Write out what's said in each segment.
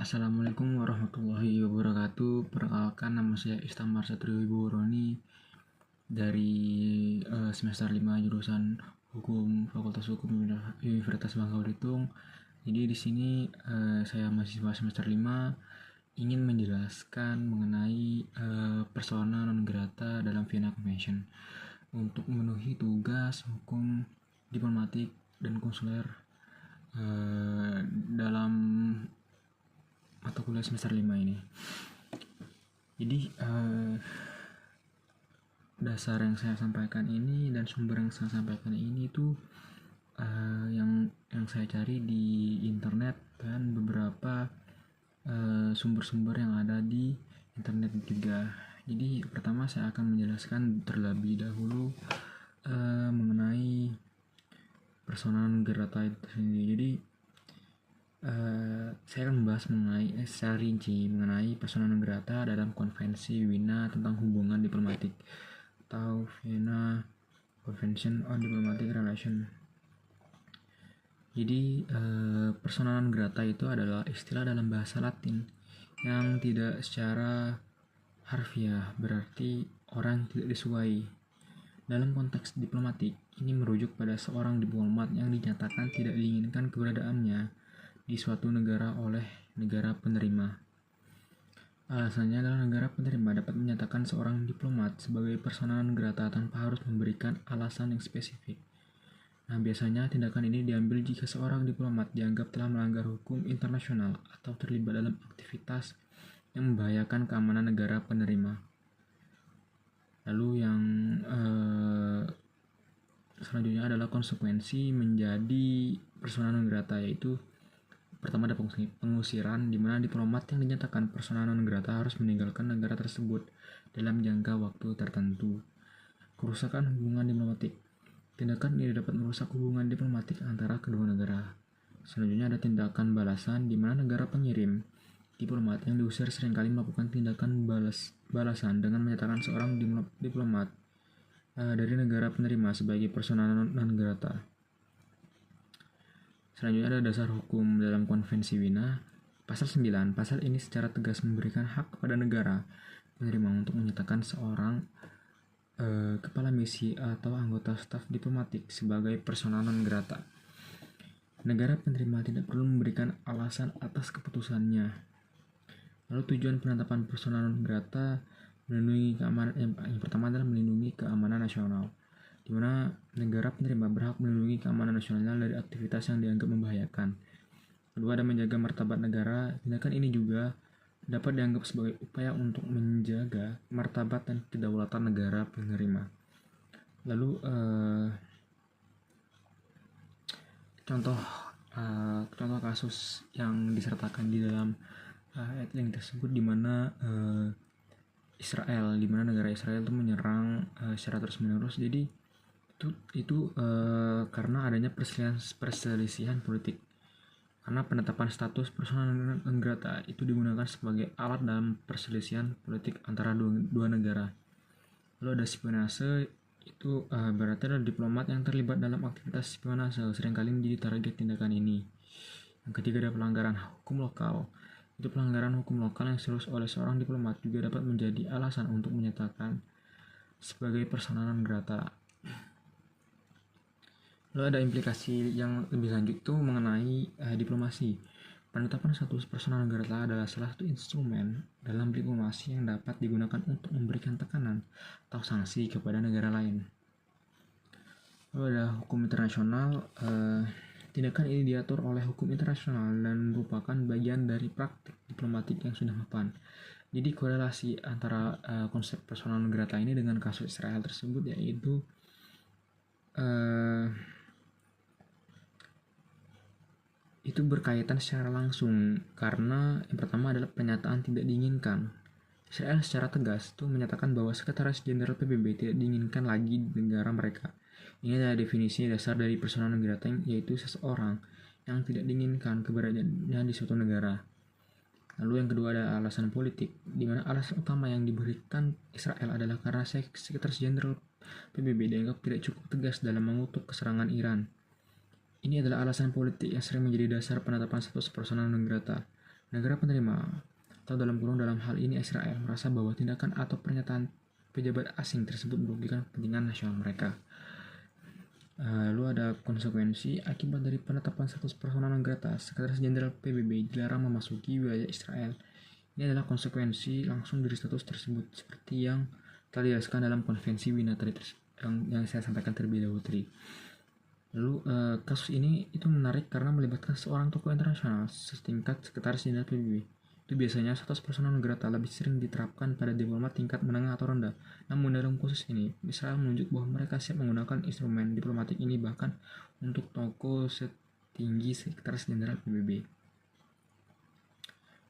Assalamualaikum warahmatullahi wabarakatuh. Perkenalkan, nama saya Istamar Satrio Wibowo dari semester 5 jurusan Hukum Fakultas Hukum Universitas Bangka Belitung. Jadi di sini saya mahasiswa semester 5 ingin menjelaskan mengenai persona non grata dalam Vienna Convention untuk memenuhi tugas hukum diplomatik dan konsuler dalam mata kuliah semester 5 ini. Jadi dasar yang saya sampaikan ini dan sumber yang saya sampaikan ini itu yang saya cari di internet dan beberapa sumber-sumber yang ada di internet juga. Jadi pertama saya akan menjelaskan terlebih dahulu mengenai persona non grata itu sendiri. Jadi saya akan membahas secara rinci mengenai persona non grata dalam Konvensi Wina tentang hubungan diplomatik atau Vienna Convention on Diplomatic Relations. Jadi persona non grata itu adalah istilah dalam bahasa Latin yang tidak secara harfiah berarti orang tidak disukai. Dalam konteks diplomatik, ini merujuk pada seorang diplomat yang dinyatakan tidak diinginkan keberadaannya di suatu negara oleh negara penerima. Alasannya adalah negara penerima dapat menyatakan seorang diplomat sebagai persona non grata tanpa harus memberikan alasan yang spesifik. Nah, biasanya tindakan ini diambil jika seorang diplomat dianggap telah melanggar hukum internasional atau terlibat dalam aktivitas yang membahayakan keamanan negara penerima. Lalu yang selanjutnya adalah konsekuensi menjadi persona non grata, yaitu pertama ada pengusiran, di mana diplomat yang dinyatakan persona non grata harus meninggalkan negara tersebut dalam jangka waktu tertentu. Kerusakan hubungan diplomatik. Tindakan ini dapat merusak hubungan diplomatik antara kedua negara. Selanjutnya ada tindakan balasan, di mana negara pengirim diplomat yang diusir seringkali melakukan tindakan balasan dengan menyatakan seorang diplomat dari negara penerima sebagai persona non grata. Selanjutnya ada dasar hukum dalam Konvensi Wina. Pasal 9. Pasal ini secara tegas memberikan hak kepada negara penerima untuk menyatakan seorang kepala misi atau anggota staf diplomatik sebagai persona non grata. Negara penerima tidak perlu memberikan alasan atas keputusannya. Lalu tujuan penetapan persona non grata melindungi keamanan. Yang pertama adalah melindungi keamanan nasional, di mana negara penerima berhak melindungi keamanan nasional dari aktivitas yang dianggap membahayakan. Kedua, ada menjaga martabat negara. Tindakan ini juga dapat dianggap sebagai upaya untuk menjaga martabat dan kedaulatan negara penerima. Lalu contoh kasus yang disertakan di dalam ayat yang tersebut, di mana Israel, di mana negara Israel itu menyerang secara terus-menerus. Jadi itu karena adanya perselisihan politik. Karena penetapan status persona non grata itu digunakan sebagai alat dalam perselisihan politik antara dua negara. Lalu ada spionase, itu berarti adalah diplomat yang terlibat dalam aktivitas spionase seringkali menjadi target tindakan ini. Yang ketiga ada pelanggaran hukum lokal. Itu pelanggaran hukum lokal yang serius oleh seorang diplomat juga dapat menjadi alasan untuk menyatakan sebagai persona non grata. Lalu ada implikasi yang lebih lanjut tuh mengenai diplomasi. Penetapan status persona non grata adalah salah satu instrumen dalam diplomasi yang dapat digunakan untuk memberikan tekanan atau sanksi kepada negara lain. Lalu ada hukum internasional. Tindakan ini diatur oleh hukum internasional dan merupakan bagian dari praktik diplomatik yang sudah mapan. Jadi korelasi antara konsep persona non grata ini dengan kasus Israel tersebut, yaitu itu berkaitan secara langsung, karena yang pertama adalah pernyataan tidak diinginkan. Israel secara tegas itu menyatakan bahwa Sekretaris Jenderal PBB tidak diinginkan lagi di negara mereka. Ini adalah definisi dasar dari persona non grata, yaitu seseorang yang tidak diinginkan keberadaannya di suatu negara. Lalu yang kedua ada alasan politik, di mana alasan utama yang diberikan Israel adalah karena Sekretaris Jenderal PBB dianggap tidak cukup tegas dalam mengutuk keserangan Iran. Ini adalah alasan politik yang sering menjadi dasar penetapan status persona non grata. Negara penerima atau dalam hal ini Israel merasa bahwa tindakan atau pernyataan pejabat asing tersebut merugikan kepentingan nasional mereka. Lalu ada konsekuensi akibat dari penetapan status persona non grata. Sekretaris Jenderal PBB dilarang memasuki wilayah Israel. Ini adalah konsekuensi langsung dari status tersebut, seperti yang telah dijelaskan dalam konvensi Wina tadi yang saya sampaikan terlebih dahulu tadi. Lalu kasus ini itu menarik karena melibatkan seorang tokoh internasional setingkat sekretaris jenderal PBB. Itu biasanya status persona non grata lebih sering diterapkan pada diplomat tingkat menengah atau rendah. Namun dalam khusus ini, Israel menunjuk bahwa mereka siap menggunakan instrumen diplomatik ini bahkan untuk tokoh setinggi sekretaris jenderal PBB.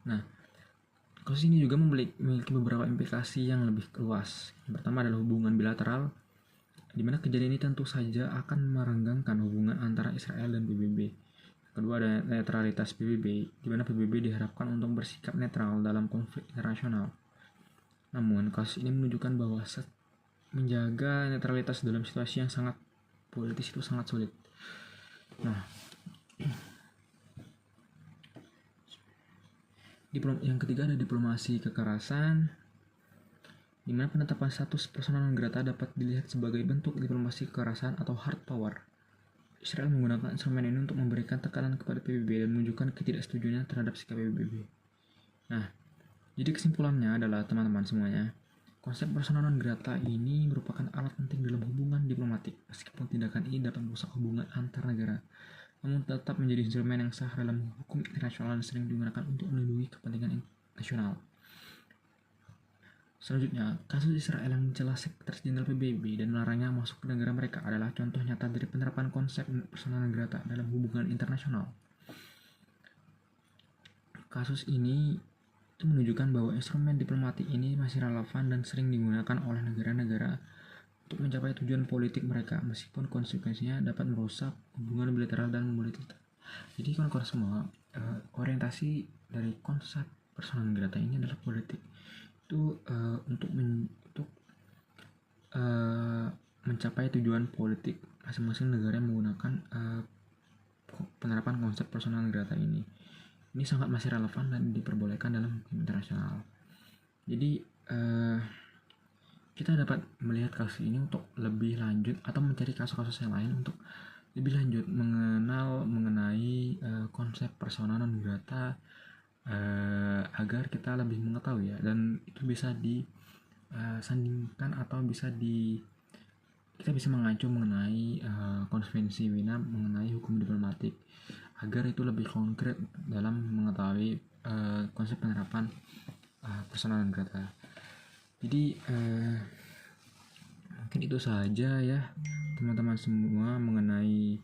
Nah, kasus ini juga memiliki beberapa implikasi yang lebih luas. Yang pertama adalah hubungan bilateral, di mana kejadian ini tentu saja akan merenggangkan hubungan antara Israel dan PBB. Kedua ada netralitas PBB, di mana PBB diharapkan untuk bersikap netral dalam konflik internasional. Namun, kasus ini menunjukkan bahwa menjaga netralitas dalam situasi yang sangat politis itu sangat sulit. Nah, yang ketiga ada diplomasi kekerasan, di mana penetapan status persona non grata dapat dilihat sebagai bentuk diplomasi kekerasan atau hard power. Israel menggunakan instrumen ini untuk memberikan tekanan kepada PBB dan menunjukkan ketidaksetujuannya terhadap sikap PBB. Nah, jadi kesimpulannya adalah teman-teman semuanya, konsep persona non grata ini merupakan alat penting dalam hubungan diplomatik, meskipun tindakan ini dapat merusak hubungan antar negara, namun tetap menjadi instrumen yang sah dalam hukum internasional dan sering digunakan untuk melindungi kepentingan nasional. Selanjutnya, kasus Israel yang mencela sekretaris jenderal PBB dan melarangnya masuk ke negara mereka adalah contoh nyata dari penerapan konsep persona non grata dalam hubungan internasional. Kasus ini itu menunjukkan bahwa instrumen diplomatik ini masih relevan dan sering digunakan oleh negara-negara untuk mencapai tujuan politik mereka, meskipun konsekuensinya dapat merusak hubungan bilateral dan mobilitas. Jadi kawan-kawan semua, orientasi dari konsep persona non grata ini adalah politik. Itu untuk mencapai tujuan politik masing-masing negara yang menggunakan penerapan konsep persona non grata ini. Ini sangat masih relevan dan diperbolehkan dalam hukum internasional. Jadi kita dapat melihat kasus ini untuk lebih lanjut atau mencari kasus-kasus yang lain untuk lebih lanjut mengenai konsep persona non grata, agar kita lebih mengetahui ya, dan itu bisa disandingkan atau kita bisa mengacu mengenai konvensi Wina mengenai hukum diplomatik agar itu lebih konkret dalam mengetahui konsep penerapan persona non grata. Jadi mungkin itu saja ya teman-teman semua mengenai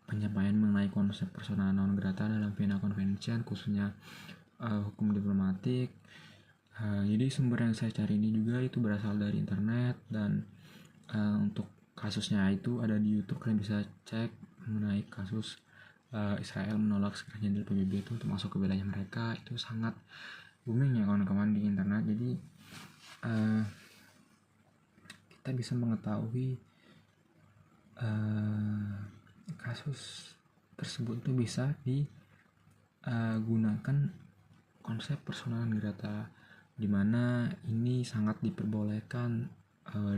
penyampaian mengenai konsep persona non grata dalam Vienna Convention, khususnya hukum diplomatik. Jadi sumber yang saya cari ini juga itu berasal dari internet, dan untuk kasusnya itu ada di YouTube, kalian bisa cek mengenai kasus Israel menolak sekretaris jenderal PBB itu untuk masuk ke wilayah mereka. Itu sangat booming ya kawan-kawan di internet. Jadi kita bisa mengetahui kasus tersebut itu bisa digunakan konsep persona non grata, di mana ini sangat diperbolehkan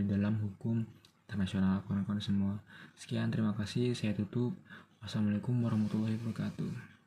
di dalam hukum internasional kawan-kawan semua. Sekian, terima kasih, saya tutup. Wassalamualaikum warahmatullahi wabarakatuh.